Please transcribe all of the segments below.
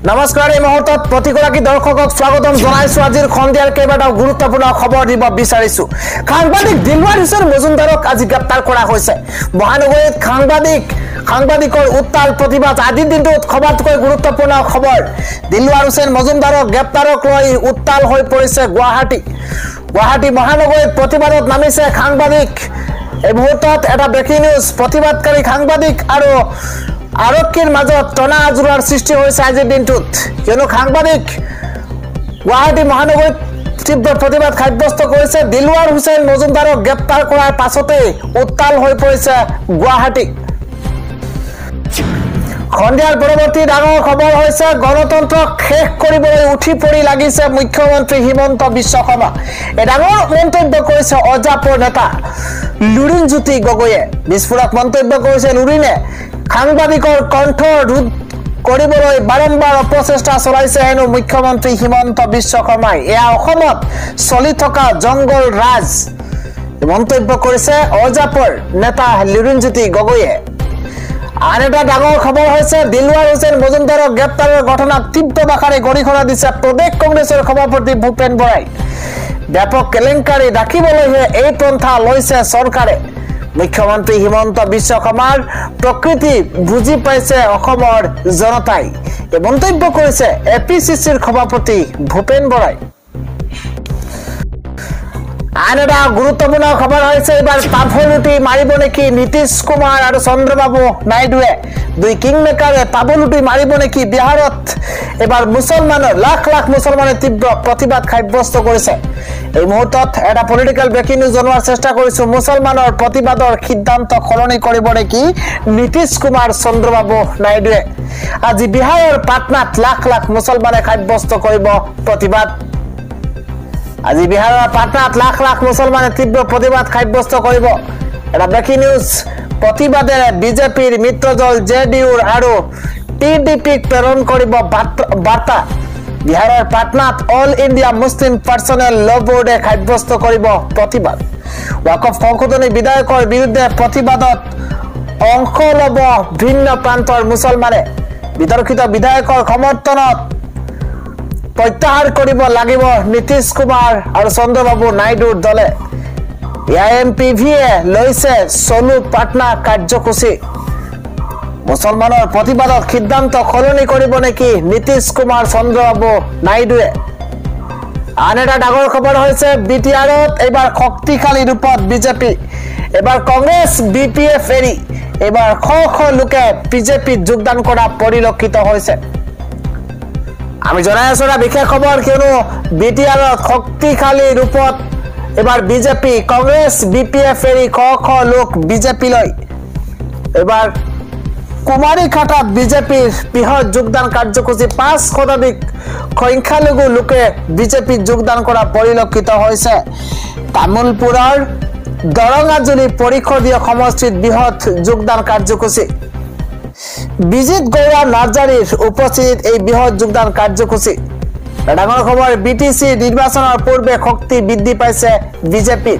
নমস্কাৰ এই মুহূৰ্তত প্ৰতিগৰাকী দৰ্শকক স্বাগতম জনাইছো আজিৰ খন্দিয়াৰ কেইবাটাও গুৰুত্বপূৰ্ণ খবৰ দিব বিচাৰিছো সাংবাদিক দিলৱাৰ হুছেইন মজুমদাৰক আজি গ্ৰেপ্তাৰ কৰা হৈছে মহানগৰীত সাংবাদিকৰ উত্তাল প্ৰতিবাদ আজিৰ দিনটোত খবৰতকৈ গুৰুত্বপূৰ্ণ খবৰ দিলৱাৰ হুছেইন মজুমদাৰক গ্ৰেপ্তাৰক লৈ উত্তাল হৈ পৰিছে গুৱাহাটী মহানগৰীত প্ৰতিবাদত নামিছে সাংবাদিক এই মুহূৰ্তত এটা ব্ৰেকিং নিউজ প্ৰতিবাদকাৰী সাংবাদিক আৰু আৰক্ষীৰ মাজত টনা আজোৰাৰ সৃষ্টি হৈছে আজিৰ দিনটোত কিয়নো সাংবাদিক গুৱাহাটী মহানগৰীত তীব্ৰ প্ৰতিবাদ সাব্যস্ত কৰিছে দিলৱাৰ হুছেইন মজুমদাৰক গ্ৰেপ্তাৰ কৰাৰ পাছতে উত্তাল হৈ পৰিছে গুৱাহাটী খন্দিয়াৰ পৰৱৰ্তী ডাঙৰ খবৰ হৈছে গণতন্ত্ৰক শেষ কৰিবলৈ উঠি পৰি লাগিছে মুখ্যমন্ত্ৰী হিমন্ত বিশ্ব শৰ্মা এই ডাঙৰ মন্তব্য কৰিছে অজাপৰ নেতা লুৰিণজ্যোতি গগৈয়ে বিস্ফোৰক মন্তব্য কৰিছে লুৰিণে সাংবাদিকৰ কণ্ঠ ৰোধ কৰিবলৈ বাৰম্বাৰ অপচেষ্টা চলাইছে হেনো মুখ্যমন্ত্ৰী হিমন্ত বিশ্ব শৰ্মাই এয়া অসমত চলি থকা জংগল ৰাজ মন্তব্য কৰিছে অজাপৰ নেতা লুৰিণজ্যোতি গগৈয়ে আন এটা ডাঙৰ খবৰ হৈছে দিলৱাৰ হুছেইন মজুমদাৰক গ্ৰেপ্তাৰৰ ঘটনাক তীব্ৰ ভাষাৰে গৰিহণা দিছে প্ৰদেশ কংগ্ৰেছৰ সভাপতি ভূপেন বৰাই ব্যাপক কেলেংকাৰী ৰাখিবলৈহে এই পন্থা লৈছে চৰকাৰে মুখ্যমন্ত্ৰী হিমন্ত বিশ্ব শৰ্মাৰ প্ৰকৃতি বুজি পাইছে অসমৰ জনতাই এই মন্তব্য কৰিছে এপিচিচিৰ সভাপতি ভূপেন বৰাই আন এটা গুৰুত্বপূৰ্ণ খবৰ হৈছে এবাৰ পাভলুটি মাৰিব নেকি নীতিশ কুমাৰ আৰু চন্দ্ৰবাবু নাইডুৱে দুই কিংমেকাৰে পাভলুটি মাৰিব নেকি বিহাৰত এবাৰ মুছলমানৰ লাখ লাখ মুছলমানে তীব্ৰ প্ৰতিবাদ সাব্যস্ত কৰিছে এই মুহূৰ্তত এটা পলিটিক্যাল ব্ৰেকিং নিউজ জনোৱাৰ চেষ্টা কৰিছো মুছলমানৰ প্ৰতিবাদৰ সিদ্ধান্ত সলনি কৰিব নেকি নীতিশ কুমাৰ চন্দ্ৰবাবু নাইডুৱে আজি বিহাৰৰ পাটনাত লাখ লাখ মুছলমানে সাব্যস্ত কৰিব প্ৰতিবাদ আজি বিহাৰৰ পাটনাত লাখ লাখ মুছলমানে তীব্ৰ প্ৰতিবাদ সাব্যস্ত কৰিব এটা ব্ৰেকিং নিউজ প্ৰতিবাদেৰে বিজেপিৰ মিত্ৰদল জেডিইউৰ আৰু টিডিপিক প্ৰেৰণ কৰিব বাৰ্তা বিহাৰৰ পাটনাত অল ইণ্ডিয়া মুছলিম পাৰ্চনেল ল বোৰ্ডে সাব্যস্ত কৰিব প্ৰতিবাদ ৱাকফ সংশোধনী বিধেয়কৰ বিৰুদ্ধে প্ৰতিবাদত অংশ ল'ব ভিন্ন প্ৰান্তৰ মুছলমানে বিতৰ্কিত বিধেয়কৰ সমৰ্থনত প্ৰত্যাহাৰ কৰিব লাগিব নীতিশ কুমাৰ আৰু চন্দ্ৰবাবু নাইডুৰ দলে এআইএমপিভিয়ে লৈছে চলো পাটনা কাৰ্যসূচী মুছলমানৰ প্ৰতিবাদত সিদ্ধান্ত সলনি কৰিব নেকি নীতিশ কুমাৰ চন্দ্ৰবাবু নাইডুৱে আন এটা ডাঙৰ খবৰ হৈছে বিটিআৰত এইবাৰ শক্তিশালী ৰূপত বিজেপি এবাৰ কংগ্ৰেছ বিপিএফ এৰি এইবাৰ শ লোকে বিজেপিত যোগদান কৰা পৰিলক্ষিত হৈছে আমি জনাই আছো এটা বিশেষ খবৰ কিয়নো বিটিআৰত শক্তিশালী ৰূপত এবাৰ বিজেপি কংগ্ৰেছ বিপিএফ এৰি শ লোক বিজেপিলৈ এবাৰ কুমাৰীঘাটত বিজেপিৰ বৃহৎ যোগদান কাৰ্যসূচী 5% সংখ্যালঘু লোকে বিজেপিত যোগদান কৰা পৰিলক্ষিত হৈছে তামুলপুৰৰ দৰঙাজুলি পৰিষদীয় সমষ্টিত বৃহৎ যোগদান কাৰ্যসূচী বিজিত গৌৰা নাৰ্জাৰীৰ উপস্থিতিত এই বৃহৎ যোগদান কাৰ্যসূচী ডাঙৰ খবৰ বিটিচি নিৰ্বাচনৰ পূৰ্বে শক্তি বৃদ্ধি পাইছে বিজেপি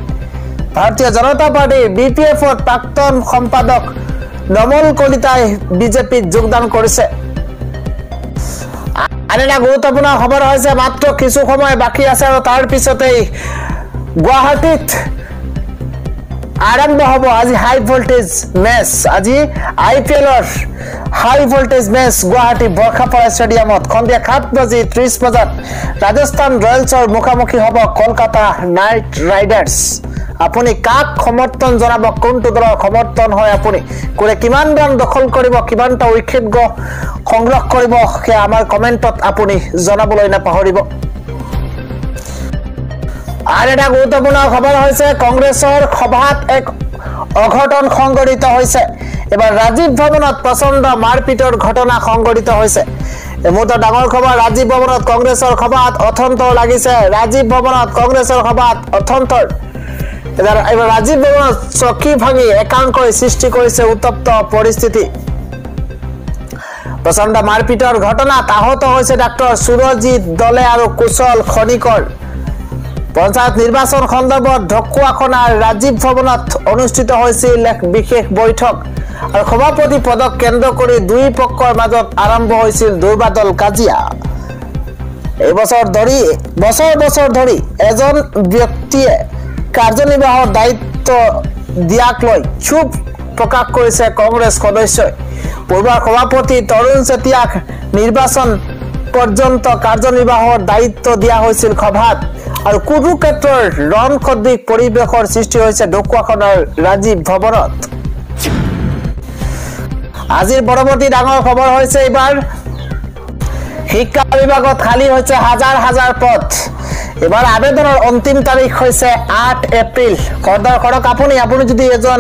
ভাৰতীয় জনতা পাৰ্টিৰ বিপিএফৰ প্ৰাক্তন সম্পাদক নমল কলিতাই বিজেপিত যোগদান কৰিছে আন এটা গুৰুত্বপূৰ্ণ খবৰ হৈছে মাত্ৰ কিছু সময় বাকী আছে আৰু তাৰ পিছতেই গুৱাহাটীত আৰম্ভ হ'ব আজি হাই ভোল্টেজ মেচ আজি আইপিএলৰ হাই ভোল্টেজ মেচ গুৱাহাটী বৰ্ষাপাৰা ষ্টেডিয়ামত সন্ধিয়া 7:30 বজাত ৰাজস্থান ৰয়েলছৰ মুখামুখি হ'ব কলকাতা নাইট ৰাইডাৰ্ছ আপুনি কাক সমৰ্থন জনাব কোনটো দলৰ সমৰ্থন হয় আপুনি কোনে কিমান ৰান দখল কৰিব কিমানটা উইকেট সংগ্ৰহ কৰিব সেয়া আমাৰ কমেণ্টত আপুনি জনাবলৈ নাপাহৰিব আৰু এটা গুৰুত্বপূৰ্ণ খবৰ হৈছে কংগ্ৰেছৰ সভাত এক অঘটন সংঘটিত হৈছে এবাৰ ৰাজীৱ ভৱনত প্ৰচণ্ড মাৰপিটৰ ঘটনা সংঘটিত হৈছে এই মুহূৰ্তত ডাঙৰ খবৰ ৰাজীৱ ভৱনত কংগ্ৰেছৰ সভাত অথন্তৰ লাগিছে ৰাজীৱ ভৱনত কংগ্ৰেছৰ সভাত অথন্তৰ এবাৰ ৰাজীৱ ভৱনত চকী ভাঙি একাংশই সৃষ্টি কৰিছে উত্তপ্ত পৰিস্থিতি প্ৰচণ্ড মাৰপিটৰ ঘটনাত আহত হৈছে ডাক্তৰ সুৰজিৎ দলে আৰু কুশল খনিকৰ পঞ্চায়ত নিৰ্বাচন সন্দৰ্ভত ঢকুৱাখনাৰ ৰাজীৱ ভৱনত অনুষ্ঠিত হৈছিল এক বিশেষ বৈঠক আৰু সভাপতি পদক কেন্দ্ৰ কৰি দুই পক্ষৰ মাজত আৰম্ভ হৈছিল দুৰ্বাদল কাজিয়া এই বছৰ ধৰি এজন ব্যক্তিয়ে কাৰ্যনিৰ্বাহৰ দায়িত্ব দিয়াক লৈ ক্ষোভ প্ৰকাশ কৰিছে কংগ্ৰেছ সদস্যই পূৰ্বৰ সভাপতি তৰুণ চেতিয়াক নিৰ্বাচন পৰ্যন্ত কাৰ্যনিৰ্বাহৰ দায়িত্ব দিয়া হৈছিল সভাত আৰু কুৰুক্ষেত্ৰৰ ৰণ সদৃশ পৰিৱেশৰ সৃষ্টি হৈছে ঢকুৱাখনৰ ৰাজীৱ ভৱনত আজিৰ পৰৱৰ্তী ডাঙৰ খবৰ হৈছে এইবাৰ শিক্ষা বিভাগত খালী হৈছে হাজাৰ পদ এবাৰ আবেদনৰ অন্তিম তাৰিখ হৈছে 8 এপ্ৰিল খৰক আপুনি যদি এজন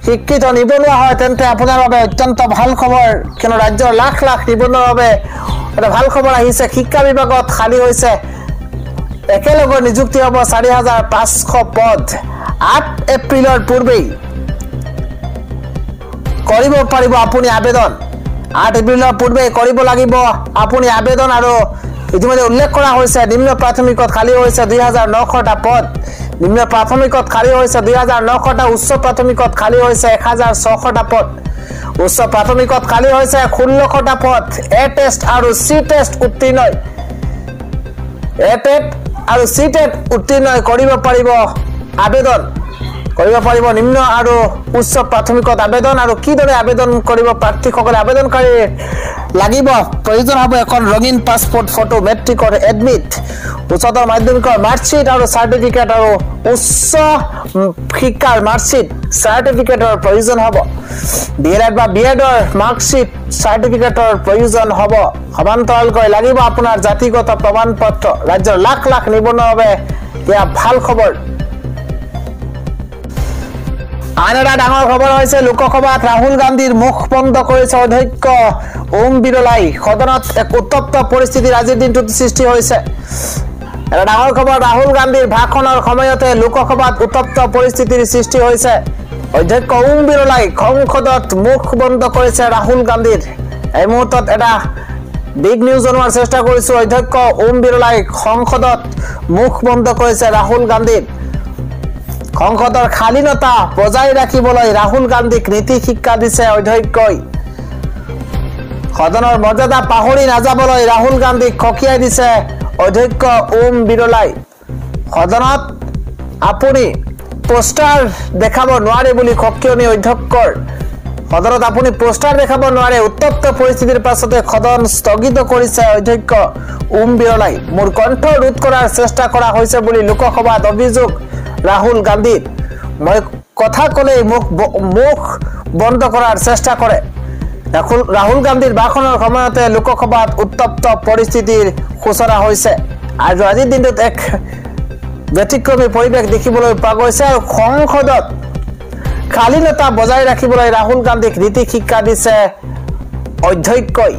শিক্ষিত নিবনুৱা হয় তেন্তে আপোনাৰ বাবে অত্যন্ত ভাল খবৰ কিয়নো ৰাজ্যৰ লাখ নিবনুৱাৰ বাবে এটা ভাল খবৰ আহিছে শিক্ষা বিভাগত খালী হৈছে একেলগে নিযুক্তি হ'ব 4500 পদ 8 এপ্ৰিলৰ পূৰ্বেই কৰিব পাৰিব আপুনি আবেদন 8 এপ্ৰিলৰ পূৰ্বে কৰিব লাগিব আপুনি আবেদন আৰু ইতিমধ্যে উল্লেখ কৰা হৈছে নিম্ন প্ৰাথমিকত খালী হৈছে 2900টা পদ নিম্ন প্ৰাথমিকত খালী হৈছে 2900টা উচ্চ প্ৰাথমিকত খালী হৈছে 1600টা পদ উচ্চ প্ৰাথমিকত খালী হৈছে 1600টা পদ এ টেষ্ট আৰু সি টেষ্ট উত্তীৰ্ণ কৰিব পাৰিব আবেদন কৰিব পাৰিব নিম্ন আৰু উচ্চ প্ৰাথমিকত আবেদন আৰু কিদৰে আবেদন কৰিব প্ৰাৰ্থীসকলে আবেদনকাৰী লাগিব প্ৰয়োজন হ'ব এখন ৰঙীন পাছপোৰ্ট ফটো মেট্ৰিকৰ এডমিট উচ্চতৰ মাধ্যমিকৰ মাৰ্কশ্বিট আৰু চাৰ্টিফিকেট আৰু উচ্চ শিক্ষাৰ মাৰ্কশ্বিট চাৰ্টিফিকেটৰ প্ৰয়োজন হ'ব ডিএলএড বা বিএডৰ মাৰ্কশ্বিট চাৰ্টিফিকেটৰ প্ৰয়োজন হ'ব সমান্তৰালকৈ লাগিব আপোনাৰ জাতিগত প্ৰমাণ পত্ৰ ৰাজ্যৰ লাখ নিবনুৱাৰ বাবে এয়া ভাল খবৰ আন এটা ডাঙৰ খবৰ হৈছে লোকসভাত ৰাহুল গান্ধীৰ মুখ বন্ধ কৰিছে অধ্যক্ষ ওম বিৰলাই সদনত এক উত্তপ্ত পৰিস্থিতিৰ আজিৰ দিনটোত সৃষ্টি হৈছে এটা ডাঙৰ খবৰ ৰাহুল গান্ধীৰ ভাষণৰ সময়তে লোকসভাত উত্তপ্ত পৰিস্থিতিৰ সৃষ্টি হৈছে অধ্যক্ষ ওম বিৰলাই সংসদত মুখ বন্ধ কৰিছে ৰাহুল গান্ধীৰ এই মুহূৰ্তত এটা বিগ নিউজ জনোৱাৰ চেষ্টা কৰিছো অধ্যক্ষ ওম বিৰলাই সংসদত মুখ বন্ধ কৰিছে ৰাহুল গান্ধীৰ সংসদৰ খালীনতা বজাই ৰাখিবলৈ ৰাহুল গান্ধীক নীতি শিক্ষা দিছে অধ্যক্ষই সদনৰ মৰ্যাদা পাহৰি নাযাবলৈ ৰাহুল গান্ধীক খকিয়াই দিছে অধ্যক্ষ ওম বিৰলাই সদনত আপুনি পোষ্টাৰ দেখাব নোৱাৰে বুলি খকিয়নি অধ্যক্ষৰ সদনত আপুনি পোষ্টাৰ দেখাব নোৱাৰে উত্তপ্ত পৰিস্থিতিৰ পাছতে সদন স্থগিত কৰিছে অধ্যক্ষ ওম বিৰলাই মোৰ কণ্ঠ ৰোধ কৰাৰ চেষ্টা কৰা হৈছে বুলি লোকসভাত অভিযোগ ৰাহুল গান্ধীৰ মই কথা কলে মুখ বন্ধ কৰাৰ চেষ্টা কৰে ৰাহুল গান্ধীৰ ভাষণৰ সময়তে লোকসভাত উত্তপ্ত পৰিস্থিতিৰ সূচনা হৈছে আৰু আজিৰ দিনটোত এক ব্যতিক্ৰমী পৰিৱেশ দেখিবলৈ পোৱা গৈছে আৰু সংসদত খালীনতা বজাই ৰাখিবলৈ ৰাহুল গান্ধীক নীতি শিক্ষা দিছে অধ্যক্ষই